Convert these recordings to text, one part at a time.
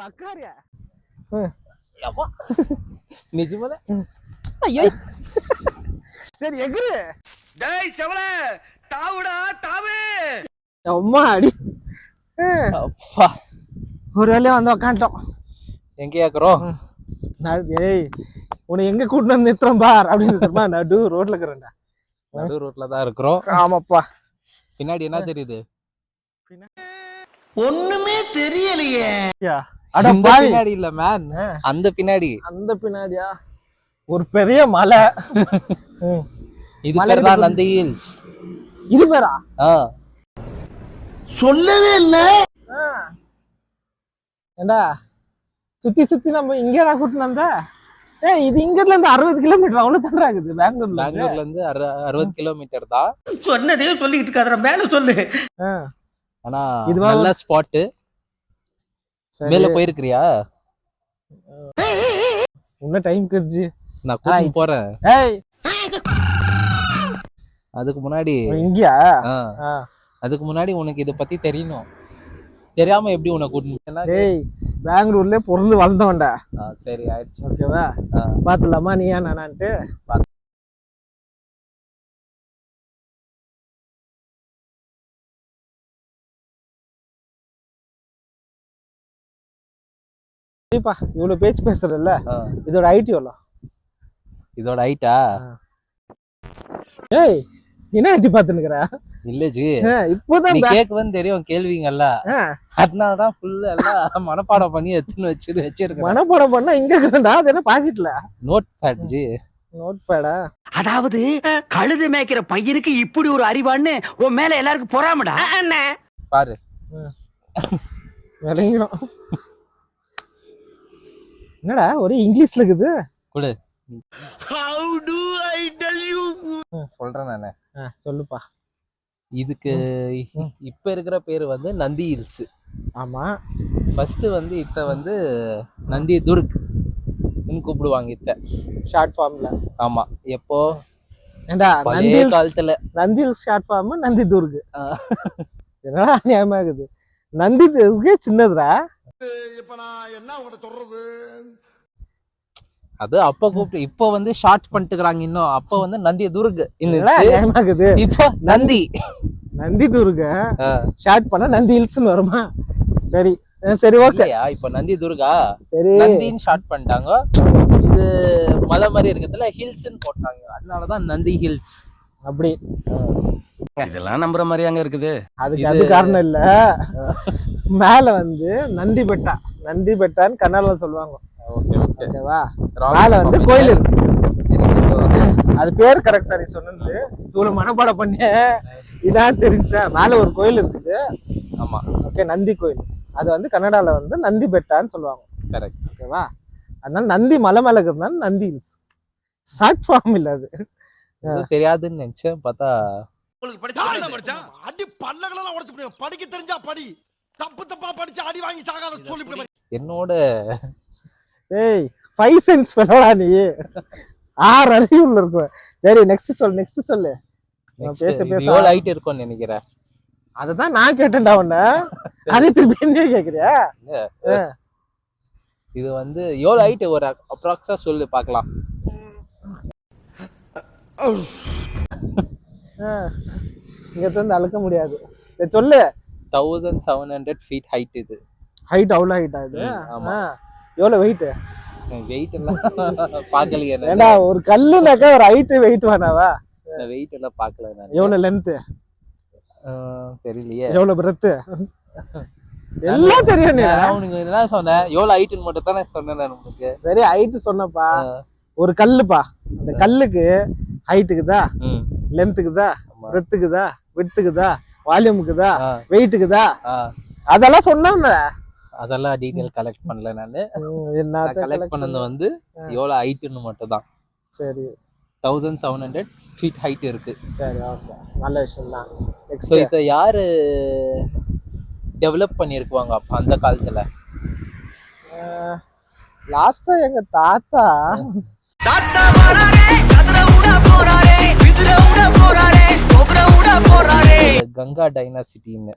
அக்காரியா நிஜமால ஐயோ சரி எகுரு டேய் செவல தாவுடா தாவு அம்மா அடி அப்பா ஒரு வேலையா வந்து உக்காண்டோம் எங்க கேக்குறோம் ஏய் உன்னை எங்க கூட்டிட்டு வந்து நிறுத்துறோம் பார் அப்படின்னு தெரியுமா நடு ரோட்ல இருக்கிறேன்டா நடு ரோட்ல தான் இருக்கிறோம் ஆமாப்பா பின்னாடி என்ன தெரியுது ஒண்ணுமே தெரியலையே அட இந்த பாவி பின்னாடி இல்ல மேன் அந்த பின்னாடி அந்த பின்னாடியா ஒரு பெரிய மலை இது பேர் தான் நந்தி ஹில்ஸ் இது பேரா சொல்லவே இல்ல ஏண்டா சுத்தி சுத்தி நம்ம இங்க நான் கூட்டிட்டு வந்த ஏய் இது இங்கல இருந்து 60 கிலோமீட்டர் அவ்வளவு தாண்டா இருக்குது பெங்களூர்ல இருந்து 60 கிலோமீட்டர் தான் சொன்னதே சொல்லிட்டு இருக்காதடா மேல சொல்லு ஆனா இது நல்ல ஸ்பாட் மேல போயிருக்கிறியா இன்னும் டைம் கழிச்சு நான் கூட்டிட்டு போறேன் ஏய் அதுக்கு முன்னாடி இங்கயா அதுக்கு முன்னாடி உனக்கு இத பத்தி தெரியணும் தெரியாம எப்படி உன்னை கூட்டிட்டு டேய் பெங்களூர்ல பொருந்து வளர்ந்தவன்டா சரி ஆயிடுச்சு ஓகேவா பாத்துலாமா நீயா நானான்ட்டு சரிப்பா இவ்வளவு பேச்சு பேசுறல்ல இதோட ஹைட் எவ்வளோ இதோட ஹைட்டா ஏய் என்ன எட்டி பாத்துனுக்குற இல்ல ஜி இப்போதான் நீ கேக்குவன்னு தெரியும் கேள்விங்கல்ல அதனாலதான் ஃபுல்லா எல்லாம் மனப்பாடம் பண்ணி எடுத்துன்னு வச்சிருக்கேன் மனப்பாடம் பண்ணா இங்க இருக்கா அது என்ன பாக்கெட்ல நோட் பேட் ஜி நோட் பேடா அதாவது கழுது மேய்க்கிற பையனுக்கு இப்படி ஒரு அறிவான்னு உன் மேல எல்லாருக்கும் பொறாமடா பாரு விளங்கிடும் என்னடா ஒரே இங்கிலீஷ்ல இருக்குது குடு How do I tell you? சொல்றேன் நானு சொல்லுப்பா இதுக்கு இப்ப இருக்கிற பேரு வந்து நந்தி ஹில்ஸ் ஆமா ஃபர்ஸ்ட் வந்து இத்த வந்து நந்தி துர்க் கூப்பிடுவாங்க இத்த ஷார்ட் ஃபார்ம்ல ஆமா எப்போ ஏண்டா பழைய காலத்துல Nandi hills short form Nandi Durg என்னடா நியாயமா இருக்குது நந்தி துர்க்கே சின்னதுடா இப்ப நான் என்ன உங்கள்ட்ட சொல்றது அது அப்ப கூப்பிட்டு இப்ப வந்து ஷார்ட் பண்ணிட்டுக்கிறாங்க இன்னும் அப்ப வந்து நந்தி துர்க் நியாயமா இருக்குது இப்போ நந்தி நந்தி துர்க் ஷார்ட் பண்ணா நந்தி ஹில்ஸ்னு வருமா சரி சரி ஓகே இப்ப நந்தி துர்கா சரி நந்தின்னு ஷார்ட் பண்ணிட்டாங்க இது மலை மாதிரி இருக்கிறதுல ஹில்ஸ்ன்னு போட்டாங்க அதனாலதான் நந்தி ஹில்ஸ் அப்படி இதெல்லாம் நம்புற மாதிரி அங்க இருக்குது அது காரணம் இல்ல மேல வந்து நந்தி பெட்டா நந்தி பெட்டான்னு கன்னடால சொல்லுவாங்க ஓகேவா மேல வந்து கோயில் இருக்கு அது பேர் கரெக்டா நீ சொன்னது இவ்வளவு மனப்பாடம் பண்ண இதான் தெரிஞ்சா மேல ஒரு கோயில் இருக்குது ஆமா ஓகே நந்தி கோயில் அது வந்து கன்னடால வந்து நந்தி பெட்டான்னு சொல்லுவாங்க கரெக்ட் ஓகேவா அதனால நந்தி மலை மேல இருக்கிறதுனால நந்தி ஹில்ஸ் ஷார்ட் ஃபார்ம் இல்ல அது தெரியாதுன்னு நினைச்சேன் பார்த்தா அடி பல்லகளெல்லாம் உடைச்சு படிக்க தெரிஞ்சா படி தப்பு தப்பா படிச்சு அடி வாங்கி சாகாத சொல்லி என்னோட ஏய் 5 சென்ஸ் ஃபெலோடா நீ 6 அறிவுள்ள இருக்கும் சரி நெக்ஸ்ட் சொல்லு பேச எவ்வளவு ஹைட் இருக்கும்னு நினைக்கிறேன் அததான் நான் கேட்டேன்டா உன்ன அதே திருப்பி என்ன கேக்குறியா இது வந்து எவ்வளவு ஹைட் ஒரு அப்ராக்ஸா சொல்லு பார்க்கலாம் இங்க இருந்து அளக்க முடியாது சரி சொல்லு 1700 feet ஹைட் இது ஹைட் அவ்வளவு ஹைட் ஆகுது ஆமா எவ்வளவு வெயிட் வெயிட் எல்லாம் பார்க்கலையே ஏண்டா ஒரு கல்லுனாக்கா ஒரு ஹைட் வெயிட் வேணாவா வெயிட் எல்லாம் பார்க்கல நான் எவ்வளவு லென்த் தெரியலையே எவ்வளவு பிரெத் எல்லாம் தெரியும் நீ உனக்கு என்ன சொன்னேன் எவ்வளவு ஹைட்னு மட்டும் தானே சொன்னேன் நான் உங்களுக்கு சரி ஹைட் சொன்னப்பா ஒரு கல்லுப்பா அந்த கல்லுக்கு ஹைட்டுக்குதா லென்த்துக்குதா பிரெத்துக்குதா விட்த்துக்குதா வால்யூமுக்குதா வெயிட்டுக்குதா அதெல்லாம் சொன்னாங்க அதெல்லாம் டீடைல் கலெக்ட் பண்ணல நான் கலெக்ட் பண்ணது வந்து எவ்வளவு ஹைட்னு மட்டும் தான் சரி 1700 feet ஹைட் இருக்கு சரி ஓகே நல்ல விஷயம் தான் ஸோ இதை யாரு டெவலப் பண்ணியிருக்குவாங்க அப்போ அந்த காலத்துல லாஸ்டா எங்க தாத்தா கங்கா டைனாசிட்டின்னு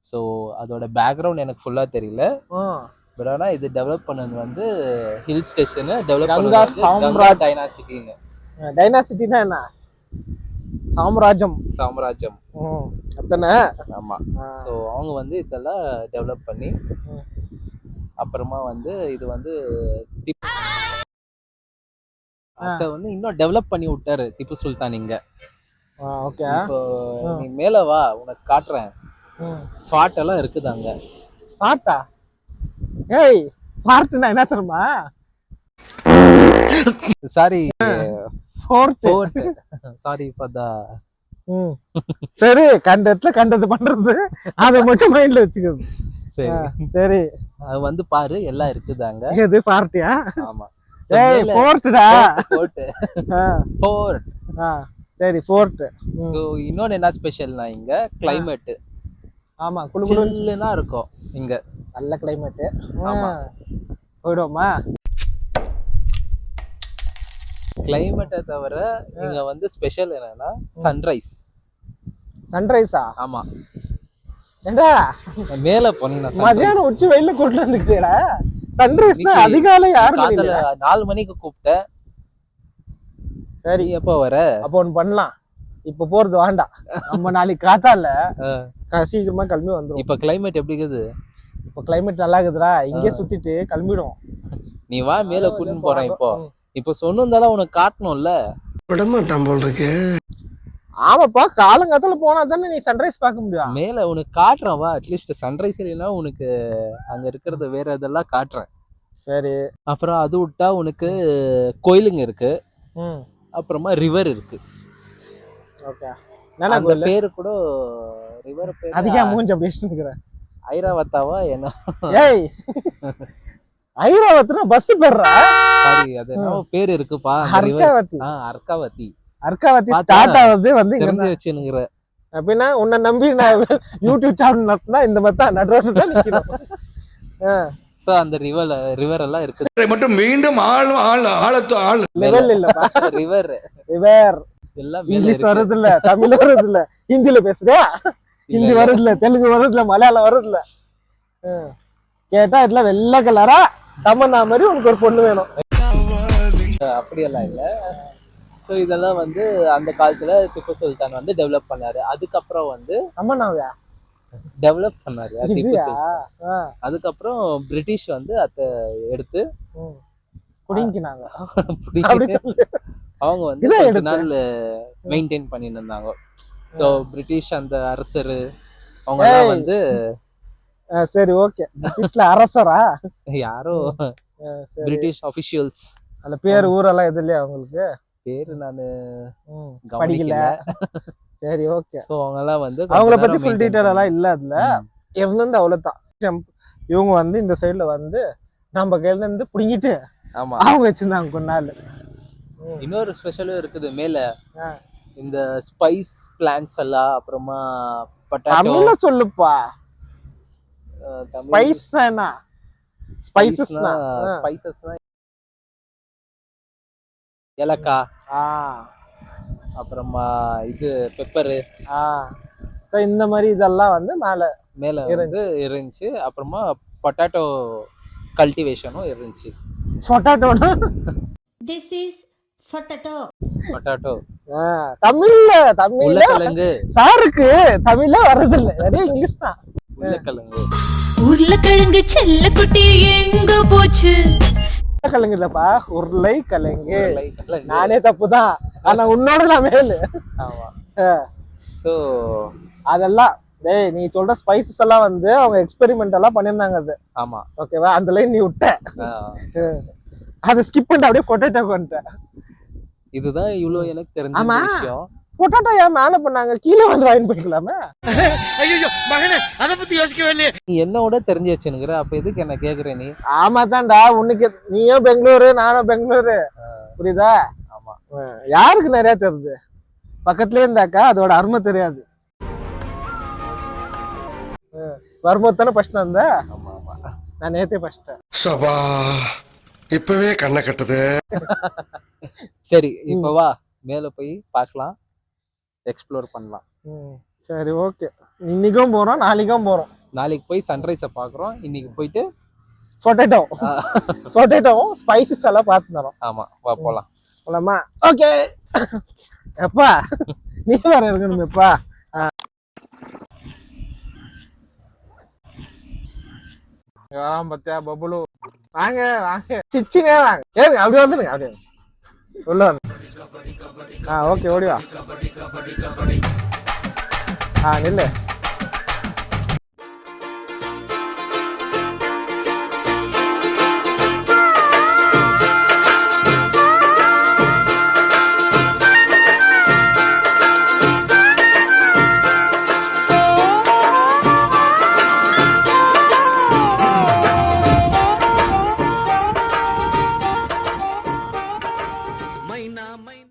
ஸோ அதோட பேக்ரவுண்ட் எனக்கு ஃபுல்லா தெரியல பட் ஆனா இது டெவலப் பண்ணது வந்து ஹில் ஸ்டேஷன், டெவலப் கங்கா பண்ணது சாம்ராஜ். டைனாசிட்டின்னு. டைனாசிட்டினா என்ன? சாம்ராஜ்யம். சாம்ராஜ்யம். அத்தனை. ஆமா. ஸோ அவங்க வந்து இதெல்லாம் டெவலப் பண்ணி அப்புறமா வந்து இது வந்து அத வந்து இன்னும் டெவலப் பண்ணி விட்டாரு திப்பு சுல்தான் இங்க. ஓகே. இப்போ நீ மேல வா, உனக்கு காட்டுறேன். ஃபார்ட் எல்லாம் இருக்குது அங்க. ஃபார்ட்டா? ஏய், ஃபார்ட்னா என்ன தெரியுமா? Sorry, fort. Sorry for the. சரி, கண்டத்துல கண்டது பண்றது அத மட்டும் மைண்ட்ல வச்சுக்கிறது. சரி சரி, அது வந்து பாரு எல்லாம் இருக்குது அங்க. எது ஃபார்ட்டியா? ஆமா. ஏய், ஃபோர்ட்டா? ஃபோர்ட். சரி, ஃபோர்ட். சோ இன்னொன்னு என்ன ஸ்பெஷல்னா இங்க கிளைமேட். ஆமா, குளுகுளுன்னா இருக்கும் இங்க. நல்ல கிளைமேட். ஆமா. போய்டுவோமா? கிளைமேட்டை தவிர இங்க வந்து ஸ்பெஷல் என்னன்னா சன்ரைஸ். சன்ரைஸா? ஆமா. ஏண்டா மேல போனீங்கன்னா மதியானம் உச்சி வெயில கூட்டு வந்துக்கிட்டேடா. சன்ரைஸ்னா அதிகாலை 4 மணிக்கு கூப்பிட்டேன். சரி, எப்போ வர? அப்போ ஒண்ணு பண்ணலாம். இப்ப போறது வேண்டாம், நம்ம நாளைக்கு காத்தால சீக்கிரமா கிளம்பி வந்துரும். இப்ப கிளைமேட் எப்படி இருக்குது? இப்ப கிளைமேட் நல்லா இருக்குதுடா, இங்கே சுத்திட்டு கிளம்பிடும். நீ வா, மேல கூட்டின்னு போறேன். இப்போ சொன்னதால உனக்கு காட்டணும்ல. விடமாட்டான் போல் இருக்கு. ஆமாப்பா, காலங்காத்தால போனா தானே நீ சன்ரைஸ் பார்க்க முடியும். மேல உனக்கு காட்டுறேன் வா. அட்லீஸ்ட் சன்ரைஸ் இல்லைன்னா உனக்கு அங்க இருக்கிறது வேற இதெல்லாம் காட்டுறேன். சரி. அப்புறம் அது விட்டா உனக்கு கோயிலுங்க இருக்கு. அப்புறமா ரிவர் இருக்கு. ஓகே. அந்த பேரு கூட ரிவர் பேரு அதிகமா மூஞ்சி அப்படி வச்சிருக்கிற. ஐராவத்தாவா என்ன? ஏய், ஐராவத்னா பஸ் பேர்றா. சாரி, அது என்ன பேர் இருக்குப்பா. அர்காவதி. அர்காவதி. அர்காவதி ஸ்டார்ட் ஆகுது வந்து இங்க தெரிஞ்சு வச்சுனுங்கற. அப்படின்னா உன்னை நம்பி நான் யூடியூப் சேனல் நடத்தினா இந்த மாதிரி தான் நடுரோடு தான் நிக்கணும். சோ அந்த ரிவர் எல்லாம் இருக்குது. மட்டும் மீண்டும் லெவல் இல்லப்பா. ரிவர் எல்லாம் இங்கிலீஷ் வருது இல்ல, தமிழ் வருது இல்ல, ஹிந்தில பேசுறியா? ஹிந்தி வருது இல்ல, தெலுங்கு வருது இல்ல, மலையாளம் வருது இல்ல. கேட்டா இதுல வெள்ளை கலரா தமன்னா மாதிரி உனக்கு ஒரு பொண்ணு வேணும். அப்படியெல்லாம் இல்ல. ஸோ இதெல்லாம் வந்து அந்த காலத்துல திப்பு சுல்தான் வந்து டெவலப் பண்ணாரு. அதுக்கப்புறம் வந்து அம்மனாவையா டெவலப் பண்ணாரு திப்பு சுல்தான். அதுக்கப்புறம் பிரிட்டிஷ் வந்து அதை எடுத்து குடிங்கினாங்க. அவங்க வந்து கொஞ்ச நாள் மெயின்டைன் பண்ணிட்டு இருந்தாங்க. ஸோ பிரிட்டிஷ் அந்த அரசர் அவங்க வந்து சரி, ஓகே. பிரிட்டிஷ்ல அரசரா? யாரோ பிரிட்டிஷ் ஆபீஷியல்ஸ். அந்த பேர் ஊரெல்லாம் எது இல்லையா அவங்களுக்கு? பேரு நானு படிக்கல. சரி, ஓகே. சோ அவங்க எல்லாம் வந்து அவங்கள பத்தி ஃபுல் டீடைல் எல்லாம் இல்ல அதுல. இருந்து அவ்வளவுதான். இவங்க வந்து இந்த சைடுல வந்து நம்ம கையில இருந்து புடிங்கிட்டு அவங்க வச்சிருந்தாங்க கொஞ்ச நாள். இன்னொரு ஸ்பெஷலும் இருக்குது மேல. இந்த ஸ்பைஸ் பிளான்ட்ஸ் எல்லாம், அப்புறமா பொட்டேட்டோ. தமிழ்ல சொல்லுப்பா. ஸ்பைஸ்னா என்ன? ஸ்பைசஸ்னா ஏலக்காய், அப்புறமா இது பெப்பரு. சோ இந்த மாதிரி இதெல்லாம் வந்து மேல வந்து இருந்துச்சு. அப்புறமா பொட்டேட்டோ கல்டிவேஷனும் இருந்துச்சு. பொட்டேட்டோனா This is potato. பொட்டேட்டோ தமிழ்ல உருளைக்கிழங்கு. சாருக்கு தமிழ்ல வர்றது இல்ல, நிறைய இங்கிலீஷ் தான். உருளைக்கிழங்கு. உருளைக்கிழங்கு செல்ல குட்டி எங்க போச்சு? உருளைக்கிழங்கு இல்லப்பா, உருளைக்கிழங்கு. நானே தப்புதான், ஆனா உன்னோட நான் மேலு. ஆமா. சோ அதெல்லாம் டேய், நீ சொல்ற ஸ்பைசஸ் எல்லாம் வந்து அவங்க எக்ஸ்பெரிமெண்ட் எல்லாம் பண்ணிருந்தாங்க. அது ஆமா, ஓகேவா? அந்த லைன் நீ விட்ட, அதை ஸ்கிப் பண்ணிட்டு அப்படியே பொட்டேட்டோ வந்துட்ட. இதுதான் இவ்வளவு எனக்கு தெரிஞ்ச விஷயம். பொட்டேட்டோ ஏன் மேல பண்ணாங்க? கீழே வந்து வாங்கி போய்க்கலாமே. ஐயோ மகனே, அத பத்தி யோசிக்கவே இல்லையே. நீ என்னோட தெரிஞ்சு வச்சுனுங்கிற, அப்ப எதுக்கு என்ன கேக்குற நீ? ஆமா தான்டா, உனக்கு நீயும் பெங்களூரு, நானும் பெங்களூரு, புரியுதா? ஆமா. யாருக்கு நிறைய தெரியுது? பக்கத்துலயே இருந்தாக்கா அதோட அருமை தெரியாது. வரும்போது தானே ஃபர்ஸ்ட் வந்த. ஆமா ஆமா, நான் நேத்தே ஃபர்ஸ்ட். சபா, இப்பவே கண்ணை கட்டுது. சரி, இப்ப வா மேல போய் பார்க்கலாம், எக்ஸ்ப்ளோர் பண்ணலாம். சரி, ஓகே. இன்னைக்கும் போறோம், நாளைக்கும் போறோம். நாளைக்கு போய் சன்ரைஸை பாக்குறோம், இன்னைக்கு போயிட்டு பொட்டேட்டோவும் ஸ்பைசஸ் எல்லாம் பார்த்து தரோம். ஆமா வா போலாம். போலாமா? ஓகே. எப்பா நீ வேற இருக்கணுமேப்பா. பத்தியா பபுலு வாங்க வாங்க சிச்சினே வாங்க. ஏங்க அப்படி வந்துருங்க, அப்படியே உள்ள வந்து. ஓகே ஓடிவா. நில்லு.